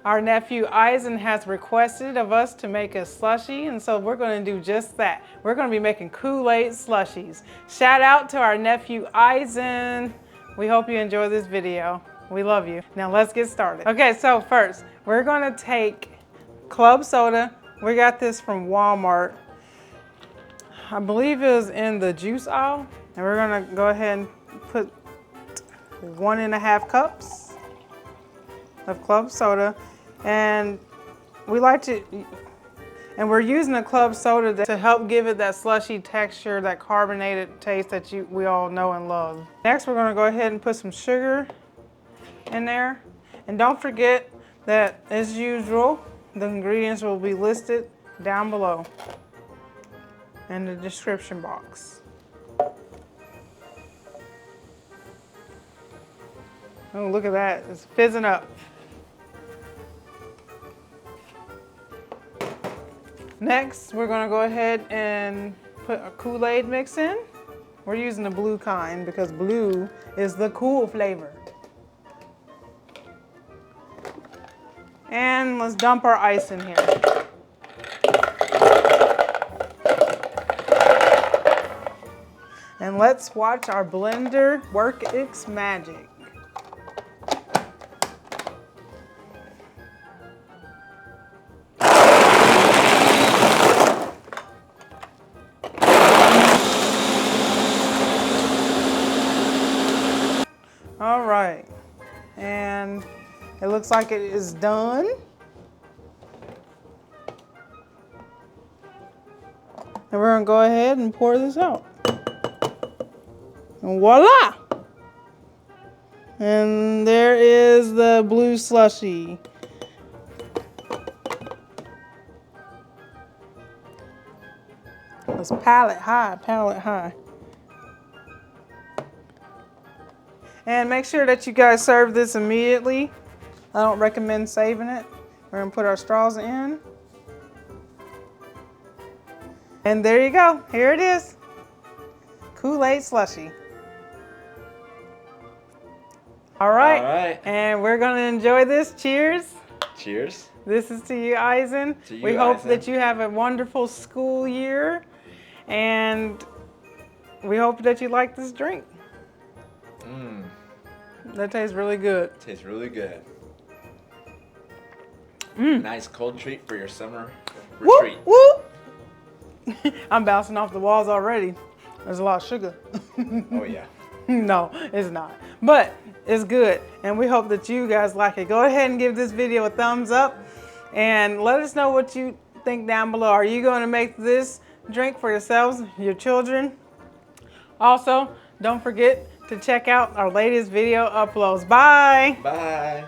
Our nephew Eisen has requested of us to make a slushie, and so we're going to do just that. We're going to be making Kool-Aid slushies. Shout out to our nephew Eisen. We hope you enjoy this video. We love you. Now let's get started. Okay, so first, we're going to take club soda. We got this from Walmart. I believe it was in the juice aisle. And we're going to go ahead and put 1.5 cups of club soda. And we like to, and we're using a club soda to help give it that slushy texture, that carbonated taste that we all know and love. Next, we're going to go ahead and put some sugar in there. And don't forget that, as usual, the ingredients will be listed down below in the description box. Oh, look at that, it's fizzing up. Next, we're gonna go ahead and put a Kool-Aid mix in. We're using the blue kind because blue is the cool flavor. And let's dump our ice in here. And let's watch our blender work its magic. All right, and it looks like it is done. And we're gonna go ahead and pour this out. And voila! And there is the blue slushie. It's palate high, palate high. And make sure that you guys serve this immediately. I don't recommend saving it. We're gonna put our straws in. And there you go, here it is. Kool-Aid slushie. All right, and we're gonna enjoy this. Cheers. Cheers. This is to you, Eisen. To you, we hope Eisen. that you have a wonderful school year, and we hope that you like this drink. That tastes really good. Tastes really good. Nice cold treat for your summer retreat. Whoop, whoop. I'm bouncing off the walls already. There's a lot of sugar. Oh yeah. No, it's not. But it's good, and we hope that you guys like it. Go ahead and give this video a thumbs up, and let us know what you think down below. Are you going to make this drink for yourselves, your children? Also, don't forget to check out our latest video uploads. Bye. Bye.